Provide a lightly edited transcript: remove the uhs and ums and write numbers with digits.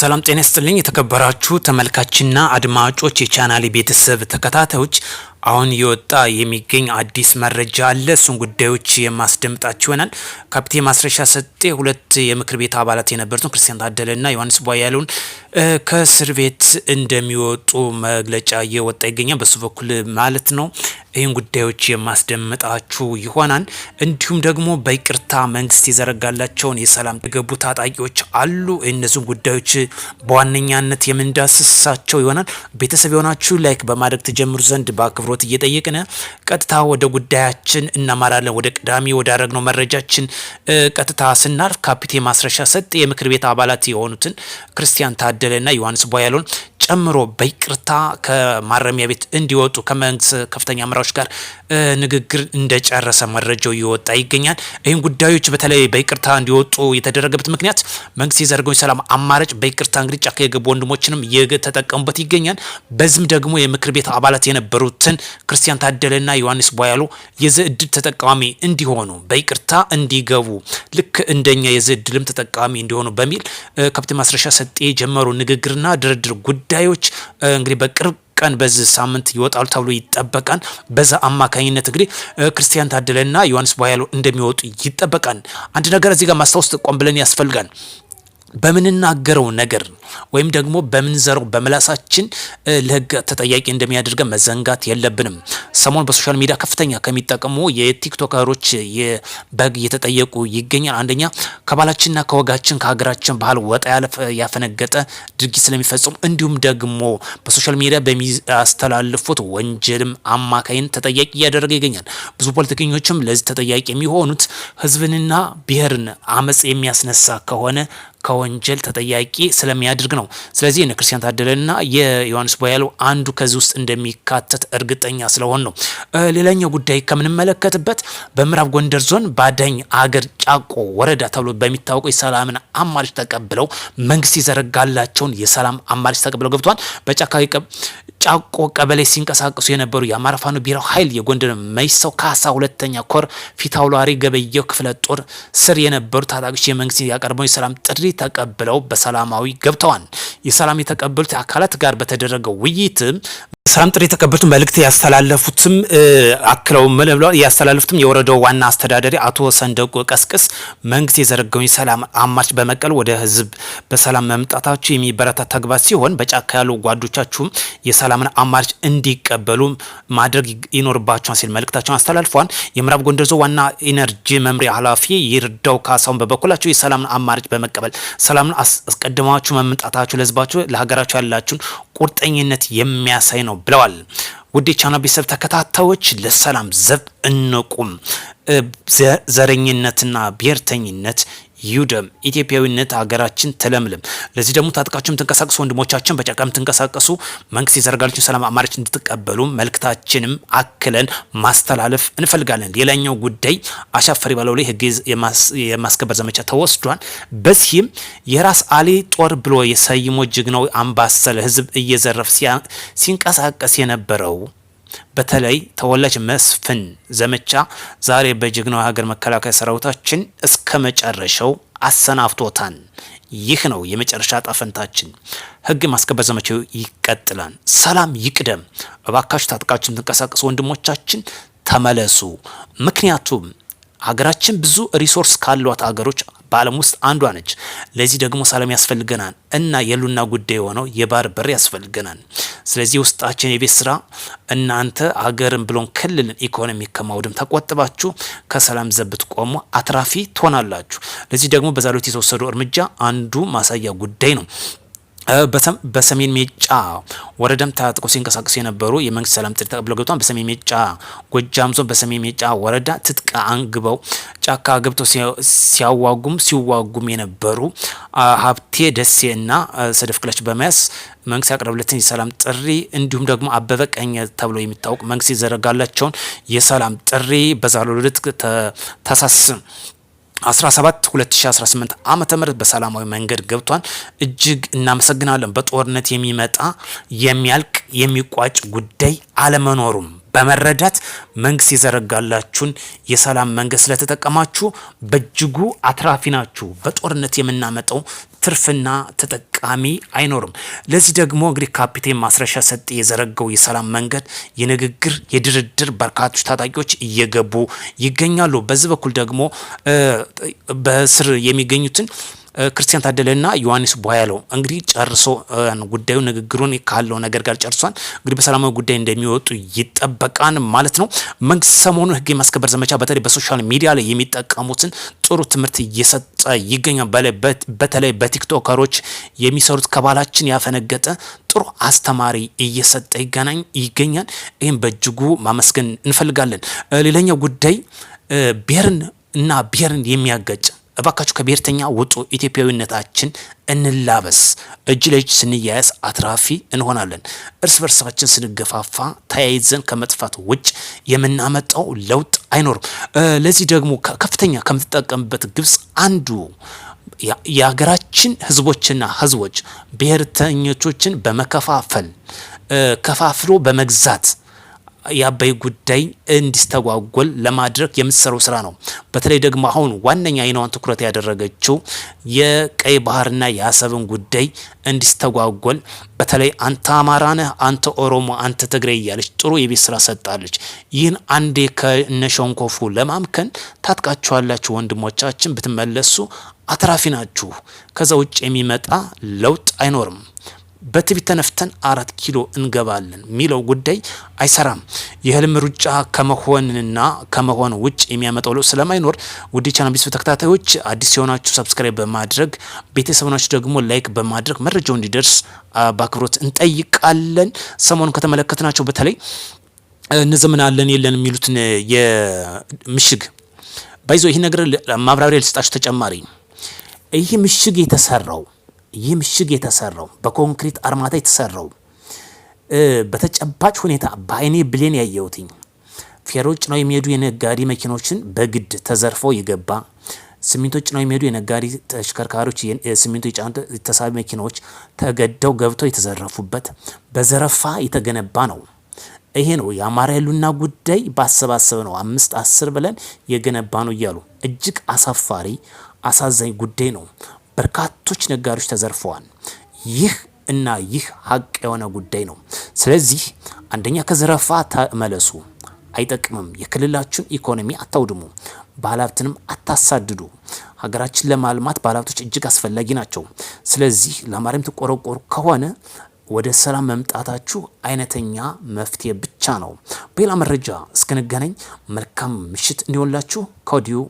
ሰላም ጤና ይስጥልኝ የተከበራችሁ ተመልካችና አድማጮች የቻናሌ ቤተሰብ ተከታታዮች አሁን የወጣ የሚገኝ አዲስ መረጃ አለ። እሱን ጉዳዮች የማስደምጣችሁ ይሆናል። ካፒቴን ማስረሻ ሰጤ ሁለት የምክር ቤት አባላት የነበሩትን ክርስቲያን ታደለና ዮሐንስ ቧያለውን ከእስር ቤት እንደሚወጡ መግለጫ እየወጣ ይገኛል፣ በሱ በኩል ማለት ነው። ይህን ጉዳዮች የማስደምጣችሁ ይሆናል። እንዲሁም ደግሞ በይቅርታ መንግስት የዘረጋላቸውን የሰላም የገቡ ታጣቂዎች አሉ። እነዚህን ጉዳዮች በዋነኛነት የምንዳስሳቸው ይሆናል። ቤተሰብ የሆናችሁ ላይክ በማድረግ ተጀምሩ ዘንድ በአክብሮት እየጠየቅን ቀጥታ ወደ ጉዳያችን እናማራለን። ወደ ቅዳሜ ወዳረግነው መረጃችን ቀጥታ ስናልፍ ካፒቴን ማስረሻ ሰጤ የምክር ቤት አባላት የሆኑትን ክርስቲያን ታደለና ዮሐንስ ቧያለውን ጨምሮ በይቅርታ ከማረሚያ ቤት እንዲወጡ ከመንግስት ከፍተኛ አመራሮች ጋር ንግግር እንደጨረሰ መረጃው ይወጣ ይገኛል። ይህን ጉዳዮች በተለይ በይቅርታ እንዲወጡ የተደረገበት ምክንያት መንግስት የዘረጋውን ሰላም አማራጭ በይቅርታ እንግዲህ ጫካ የገቡ ወንድሞችንም እየተጠቀሙበት ይገኛል። በዚህም ደግሞ የምክር ቤት አባላት የነበሩትን ክርስቲያን ታደለና ዮሐንስ ቧያለው የዚህ እድል ተጠቃሚ እንዲሆኑ በይቅርታ እንዲገቡ ልክ እንደኛ የዚህ እድልም ተጠቃሚ እንዲሆኑ በሚል ካፒቴን ማስረሻ ሰጤ የጀመሩ ንግግርና ድርድር ጉዳዮች እንግዲህ በቅርብ ቀን በዚህ ሳምንት ይወጣሉ ተብሎ ይጠበቃል። በዛ አማካኝነት እንግዲህ ክርስቲያን ታደለና ዮሐንስ ቧያለው እንደሚወጡ ይጠበቃል። አንድ ነገር እዚህ ጋር ማስታወስ ቆም ብለን ያስፈልጋል። በምንናገረው ነገር ወይም ደግሞ በምንዘረው በምላሳችን ለህግ ተጠያቂ እንደሚያደርገን መዘንጋት የለብንም። ሰሞኑን በሶሻል ሚዲያ ከፍተኛ ከሚጠቀሙ የቲክቶከሮች በህግ እየተጠየቁ ይገኛል። አንደኛ ከባህላችንና ከወጋችን ከሀገራችን ባህል ወጣ ያፈነገጠ ድርጊት ስለሚፈጽሙ እንዲሁም ደግሞ በሶሻል ሚዲያ በሚያስተላልፉት ወንጀልም አማካይን ተጠያቂ እያደረገ ይገኛል። ብዙ ፖለቲከኞችም ለዚህ ተጠያቂ የሚሆኑት ህዝብንና ብሔርን አመጽ የሚያስነሳ ከሆነ ከወንጀል ተጠያቂ ስለሚያደርግ ነው። ስለዚህ እነ ክርስቲያን ታደለና የዮሐንስ ቧያለው አንዱ ከዚህ ውስጥ እንደሚካተት እርግጠኛ ስለሆን ነው። ሌላኛው ጉዳይ ከምንመለከትበት በምዕራብ ጎንደር ዞን ባዳኝ አገር ጫቆ ወረዳ ተብሎ በሚታወቀው የሰላምን አማራጭ ተቀብለው መንግስት የዘረጋላቸውን የሰላም አማራጭ ተቀብለው ገብቷል። ጫቆ ቀበሌ ሲንቀሳቀሱ የነበሩ የአማራ ፋኖ ብሔራዊ ኃይል የጎንደር መይሰው ካሳ ሁለተኛ ኮር ፊታውራሪ ገበየው ክፍለ ጦር ስር የነበሩ ታጣቂዎች የመንግስት ያቀረበው የሰላም ጥሪ ተቀብለው በሰላማዊ ገብተዋል። የሰላም የተቀበሉት አካላት ጋር በተደረገው ውይይትም ሰላም ጥሪ የተቀበሉት መልእክት ያስተላለፉትም አክለው ብለዋል። ያስተላለፉትም የወረዳው ዋና አስተዳዳሪ አቶ ሰንደቁ ቀስቅስ መንግስት የዘረጋውን የሰላም አማራጭ በመቀበል ወደ ህዝብ በሰላም መምጣታችሁ የሚበረታታ ተግባር ሲሆን በጫካ ያሉ ጓዶቻችሁም የሰላምን አማራጭ እንዲቀበሉ ማድረግ ይኖርባቸዋል ሲል መልእክታቸውን አስተላልፈዋል። የምዕራብ ጎንደር ዞን ዋና ኢነርጂ መምሪያ ኃላፊ ይርዳው ካሳውን በበኩላቸው የሰላምን አማራጭ በመቀበል ሰላምን አስቀድማችሁ መምጣታችሁ ለህዝባችሁ ለሀገራችሁ ያላችሁን ቁርጠኝነት የሚያሳይ ነው ብለዋል። ውድ የቻናል ቤተሰብ ተከታታዮች ለሰላም ዘብ እንቁም። ዘረኝነትና ብሔርተኝነት ይውደም፣ ኢትዮጵያዊነት ሀገራችን ተለምልም። ለዚህ ደግሞ ታጥቃችሁም ተንቀሳቀሱ ወንድሞቻችን በጫካም ተንቀሳቀሱ መንግስት የዘረጋላችሁን ሰላም አማራጭ እንድትቀበሉ መልእክታችንም አክለን ማስተላለፍ እንፈልጋለን። ሌላኛው ጉዳይ አሻፈሪ ባለው ላይ ህግ የማስከበር ዘመቻ ተወስዷል። በዚህም የራስ አሊ ጦር ብሎ የሰይሞ ጀግናው አምባሰል ህዝብ እየዘረፍ ሲንቀሳቀስ የነበረው በተለይ ተወላጅ መስፍን ዘመቻ ዛሬ በጀግናው ሀገር መከላከያ ሰራዊታችን እስከ መጨረሻው አሰናፍቶታል። ይህ ነው የመጨረሻ ጣፈንታችን። ህግ ማስከበር ዘመቻው ይቀጥላል። ሰላም ይቅደም። እባካችሁ ታጥቃችሁ ተንቀሳቀሱ ወንድሞቻችን ተመለሱ። ምክንያቱም ሀገራችን ብዙ ሪሶርስ ካሏት ሀገሮች በዓለም ውስጥ አንዷ ነች። ለዚህ ደግሞ ሰላም ያስፈልገናል እና የሉና ጉዳይ የሆነው የባህር በር ያስፈልገናል። ስለዚህ ውስጣችን የቤት ስራ እናንተ ሀገርን ብሎን ክልልን ኢኮኖሚ ከማውደም ተቆጥባችሁ ከሰላም ዘብት ቆሙ አትራፊ ትሆናላችሁ። ለዚህ ደግሞ በዛሬው የተወሰደው እርምጃ አንዱ ማሳያ ጉዳይ ነው። በሰሜን ሜጫ ወረዳም ታጥቆ ሲንቀሳቀሱ የነበሩ የመንግስት ሰላም ጥሪ ተቀብለው ገብተዋል። በሰሜን ሜጫ ጎጃም ዞን በሰሜን ሜጫ ወረዳ ትጥቅ አንግበው ጫካ ገብተው ሲዋጉም የነበሩ ሀብቴ ደሴ እና ሰደፍ ክላሽ በመያዝ መንግስት ያቀረበለትን የሰላም ጥሪ እንዲሁም ደግሞ አበበ ቀኝ ተብሎ የሚታወቅ መንግስት የዘረጋላቸውን የሰላም ጥሪ በዛሬው ዕለት ታህሳስ 17 2018 ዓመተ ምህረት በሰላማዊ መንገድ ገብቷል። እጅግ እናመሰግናለን። በጦርነት የሚመጣ የሚያልቅ የሚቋጭ ጉዳይ አለመኖሩም በመረዳት መንግስት የዘረጋላችሁን የሰላም መንገድ ስለተጠቀማችሁ በእጅጉ አትራፊ ናችሁ። በጦርነት የምናመጣው ትርፍና ተጠቃሚ አይኖርም። ለዚህ ደግሞ እንግዲህ ካፒቴን ማስረሻ ሰጤ የዘረጋው የሰላም መንገድ የንግግር የድርድር በርካቶች ታጣቂዎች እየገቡ ይገኛሉ። በዚህ በኩል ደግሞ በስር የሚገኙትን ክርስቲያን ታደለና ዮሐንስ ቧያለው እንግዲህ ጨርሶ ጉዳዩ ንግግሩን ካለው ነገር ጋር ጨርሷል። እንግዲህ በሰላማዊ ጉዳይ እንደሚወጡ ይጠበቃል ማለት ነው። መንግስት ሰሞኑን ህግ የማስከበር ዘመቻ በተለይ በሶሻል ሚዲያ ላይ የሚጠቀሙትን ጥሩ ትምህርት እየሰጠ ይገኛል። በተለይ በቲክቶከሮች የሚሰሩት ከባህላችን ያፈነገጠ ጥሩ አስተማሪ እየሰጠ ይገኛል። ይህም በእጅጉ ማመስገን እንፈልጋለን። ሌላኛው ጉዳይ ብሔርን እና ብሔርን የሚያጋጭ እባካችሁ ከብሔርተኛ ውጡ፣ ኢትዮጵያዊነታችን እንላበስ። እጅ ለእጅ ስንያያዝ አትራፊ እንሆናለን። እርስ በርሳችን ስንገፋፋ ተያይዘን ከመጥፋት ውጭ የምናመጣው ለውጥ አይኖርም። ለዚህ ደግሞ ከፍተኛ ከምትጠቀምበት ግብጽ አንዱ የሀገራችን ህዝቦችና ህዝቦች ብሔርተኞችን በመከፋፈል ከፋፍሎ በመግዛት የአባይ ጉዳይ እንዲስተጓጎል ለማድረግ የምትሰራው ስራ ነው። በተለይ ደግሞ አሁን ዋነኛ አይኗን ትኩረት ያደረገችው የቀይ ባህርና የአሰብን ጉዳይ እንዲስተጓጎል በተለይ አንተ አማራ ነህ፣ አንተ ኦሮሞ፣ አንተ ትግሬ እያለች ጥሩ የቤት ስራ ሰጣለች። ይህን አንዴ ከነሸንኮፉ ለማምከን ታጥቃችኋላችሁ ወንድሞቻችን፣ ብትመለሱ አትራፊ ናችሁ። ከዛ ውጭ የሚመጣ ለውጥ አይኖርም። በትቢት ተነፍተን 4 ኪሎ እንገባለን የሚለው ጉዳይ አይሰራም። የህልም ሩጫ ከመሆንና ከመሆን ውጭ የሚያመጣው ለውጥ ስለማይኖር ውድ ቻናል ቤተሰብ ተከታታዮች አዲስ የሆናችሁ ሰብስክራይብ በማድረግ ቤተሰብ ናችሁ ደግሞ ላይክ በማድረግ መረጃው እንዲደርስ በአክብሮት እንጠይቃለን። ሰሞኑን ከተመለከትናቸው በተለይ እንዘምናለን የለን የሚሉትን የምሽግ ባይዞ ይህ ነገር ማብራሪያ ልስጣችሁ ተጨማሪ ይህ ምሽግ የተሰራው በኮንክሪት አርማታ የተሰራው በተጨባጭ ሁኔታ በአይኔ ብሌን ያየሁትኝ ፌሮጭ ነው የሚሄዱ የነጋዴ መኪኖችን በግድ ተዘርፈው የገባ ሲሚንቶች ነው የሚሄዱ የነጋዴ ተሽከርካሪዎች ሲሚንቶ የጫኑ ተሳቢ መኪናዎች ተገደው ገብተው የተዘረፉበት በዘረፋ የተገነባ ነው። ይሄ ነው የአማራ ያሉና ጉዳይ ባሰባሰበ ነው 5-10 ብለን የገነባ ነው እያሉ እጅግ አሳፋሪ አሳዛኝ ጉዳይ ነው። በርካቶች ነጋዴዎች ተዘርፈዋል። ይህ ሀቅ የሆነ ጉዳይ ነው። ስለዚህ አንደኛ ከዘረፋ ተመለሱ፣ አይጠቅምም። የክልላችሁን ኢኮኖሚ አታውድሙ፣ ባለሀብትንም አታሳድዱ። ሀገራችን ለማልማት ባለሀብቶች እጅግ አስፈላጊ ናቸው። ስለዚህ ለአማራም ተቆረቆሩ ከሆነ ወደ ሰላም መምጣታችሁ አይነተኛ መፍትሄ ብቻ ነው። በሌላ መረጃ እስክንገናኝ መልካም ምሽት እንዲሆንላችሁ ከወዲሁ